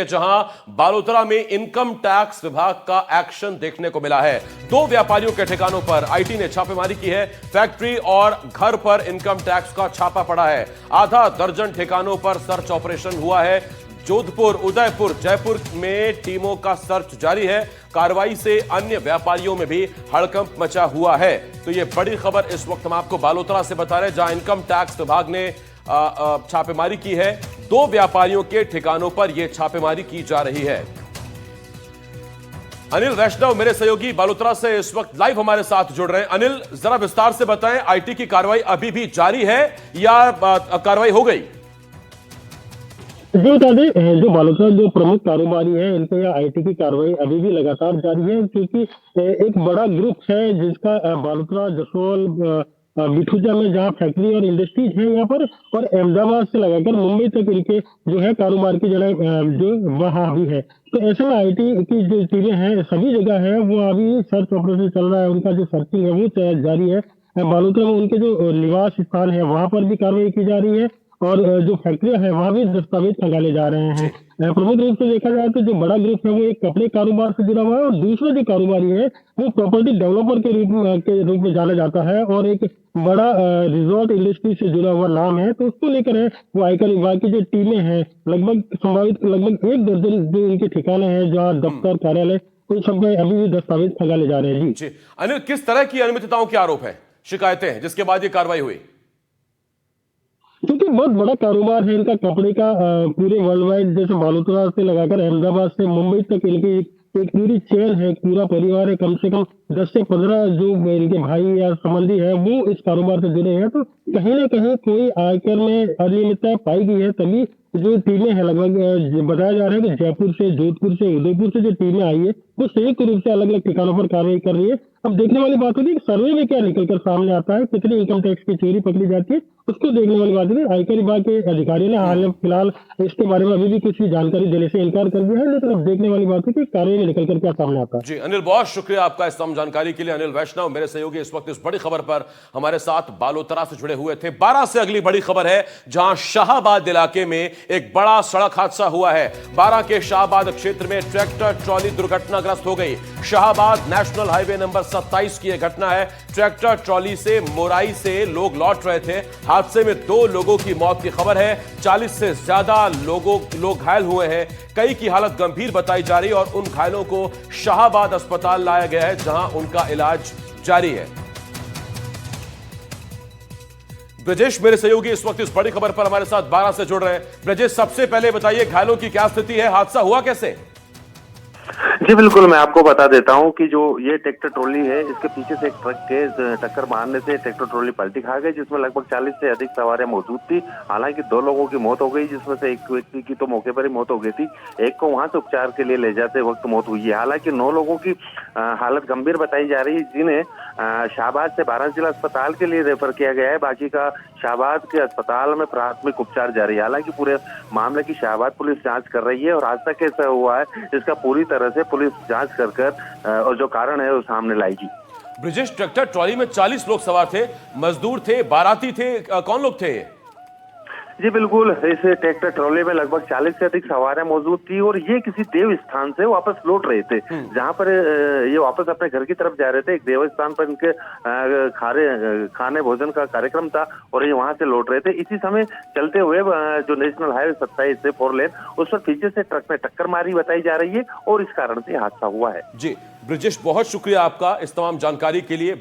जहां बालोतरा में income tax विभाग का एक्शन देखने को मिला है। दो व्यापारियों के ठिकानों पर आईटी ने छापेमारी की है। फैक्ट्री और घर पर इनकम टैक्स का छापा पड़ा है। आधा दर्जन ठिकानों पर सर्च ऑपरेशन हुआ है। जोधपुर, उदयपुर, जयपुर में टीमों का सर्च जारी है। कार्रवाई से अन्य व्यापारियों में भी हड़कंप मचा हुआ है। तो यह बड़ी खबर इस वक्त हम आपको बालोतरा से बता रहे हैं, जहां इनकम टैक्स विभाग ने छापेमारी की है। दो व्यापारियों के ठिकानों पर यह छापेमारी की जा रही है। अनिल वैष्णव मेरे सहयोगी बालोतरा से इस वक्त लाइव हमारे साथ जुड़ रहे हैं। अनिल, जरा विस्तार से बताएं, आईटी की कार्रवाई अभी भी जारी है या कार्रवाई हो गई? जी बता दें, जो बालोतरा जो प्रमुख कारोबारी है, इनके यहाँ आईटी की कार्रवाई अभी भी लगातार जारी है, क्योंकि एक बड़ा ग्रुप है जिसका बालोतरा, जसोल, बिठूजा में जहाँ फैक्ट्री और इंडस्ट्रीज है यहाँ पर, और अहमदाबाद से लगाकर मुंबई तक इनके जो है कारोबार की जगह जो वहाँ भी है। तो ऐसे में आईटी की जो चीजें हैं सभी जगह है, वो अभी सर्च ऑपरेशन चल रहा है, उनका जो सर्चिंग है वो जारी है। बालोतरा में उनके जो निवास स्थान है वहां पर भी कार्रवाई की जा रही है, और जो फैक्ट्रियां हैं वहां भी दस्तावेज खंगाले जा रहे हैं। प्रमुख रूप से देखा जाए तो जो बड़ा ग्रुप है वो एक कपड़े कारोबार से जुड़ा हुआ है, और दूसरा जो कारोबारी है वो प्रॉपर्टी डेवलपर के रूप में जाना जाता है, और एक बड़ा रिजॉर्ट इंडस्ट्री से जुड़ा हुआ नाम है। तो उसको लेकर है वो आयकर विभाग की जो टीमें हैं, लगभग संभावित लगभग एक दर्जन जो इनके ठिकाने हैं, जहाँ दफ्तर, कार्यालय, उन सब में अभी भी दस्तावेज खंगाले जा रहे हैं। जी अनिल, किस तरह की अनियमितताओं के आरोप है, शिकायतें हैं जिसके बाद ये कार्रवाई हुई? क्योंकि बहुत बड़ा कारोबार है इनका कपड़े का, पूरे वर्ल्ड वाइड, जैसे बालोतरा से लगाकर अहमदाबाद से मुंबई तक इनकी एक पूरी चेन है, पूरा परिवार है। कम से कम 10 से 15 जो इनके भाई या संबंधी है वो इस कारोबार से जुड़े हैं। तो कहीं ना कहीं कोई आयकर में अनियमितता पाई गई है, तभी जो टीमें हैं, लगभग बताया जा रहा है कि जयपुर से, जोधपुर से, उदयपुर से जो टीमें आई है वो संयुक्त रूप से अलग अलग ठिकानों पर कार्रवाई कर रही है। अब देखने वाली बात होगी कि सर्वे में क्या निकलकर सामने आता है, कितनी इनकम टैक्स की चोरी पकड़ी जाती है, उसको देखने वाली बात है। आयकर विभाग के अधिकारियों ने हाल फिलहाल इसके बारे में अभी भी कुछ भी जानकारी देने से इनकार कर दिया है, लेकिन अब देखने वाली बात है कि कार्रवाई में निकलकर क्या सामने आता है। जी अनिल, बहुत शुक्रिया आपका इस तमाम जानकारी के लिए। अनिल वैष्णव मेरे सहयोगी इस वक्त इस बड़ी खबर पर हमारे साथ बालोतरा से जुड़े हुए थे। 12 से अगली बड़ी खबर है, जहां शाहबाद इलाके में एक बड़ा सड़क हादसा हुआ है। 12 के शाहबाद क्षेत्र में ट्रैक्टर ट्रॉली दुर्घटनाग्रस्त हो गई। शाहबाद नेशनल हाईवे नंबर 27 की यह घटना है। ट्रैक्टर ट्रॉली से मोराई से लोग लौट रहे थे। हादसे में 2 लोगों की मौत की खबर है। 40 से ज्यादा लोग घायल हुए हैं। कई की हालत गंभीर बताई जा रही है, और उन घायलों को शाहबाद अस्पताल लाया गया है, जहां उनका इलाज जारी है। ब्रजेश मेरे सहयोगी इस वक्त इस बड़ी खबर पर हमारे साथ 12 से जुड़ रहे हैं। ब्रजेश, सबसे पहले बताइए, घायलों की क्या स्थिति है, हादसा हुआ कैसे? जी बिल्कुल, मैं आपको बता देता हूं कि जो ये ट्रैक्टर ट्रॉली है, इसके पीछे से एक ट्रक के टक्कर मारने से ट्रैक्टर ट्रॉली पलटी खा गई, जिसमें लगभग 40 से अधिक सवारियां मौजूद थी। हालांकि 2 लोगों की मौत हो गई, जिसमें से एक व्यक्ति की तो मौके पर ही मौत हो गई थी, एक को वहां से उपचार के लिए ले जाते वक्त मौत हुई है। हालांकि 9 लोगों की हालत गंभीर बताई जा रही है, जिन्हें शाहबाद से वाराणसी जिला अस्पताल के लिए रेफर किया गया है। बाकी का शाहबाद के अस्पताल में प्राथमिक उपचार जारी है। हालांकि पूरे मामले की शाहबाद पुलिस जांच कर रही है, और हादसा कैसे हुआ है इसका पूरी तरह से पुलिस जांच कर और जो कारण है वो सामने लाएगी। ब्रिजेश, ट्रैक्टर ट्रॉली में 40 लोग सवार थे, मजदूर थे, बाराती थे, कौन लोग थे? जी बिल्कुल, इस ट्रैक्टर ट्रॉली में लगभग 40 से अधिक सवारियां मौजूद थी, और ये किसी देव स्थान से वापस लौट रहे थे, जहां पर ये वापस अपने घर की तरफ जा रहे थे। एक देव स्थान पर इनके खाने भोजन का कार्यक्रम था, और ये वहां से लौट रहे थे। इसी समय चलते हुए जो नेशनल हाईवे 27 से 4 लेन, उस पर पीछे से ट्रक में टक्कर मारी बताई जा रही है, और इस कारण से हादसा हुआ है। जी ब्रिजेश, बहुत शुक्रिया आपका इस तमाम जानकारी के लिए।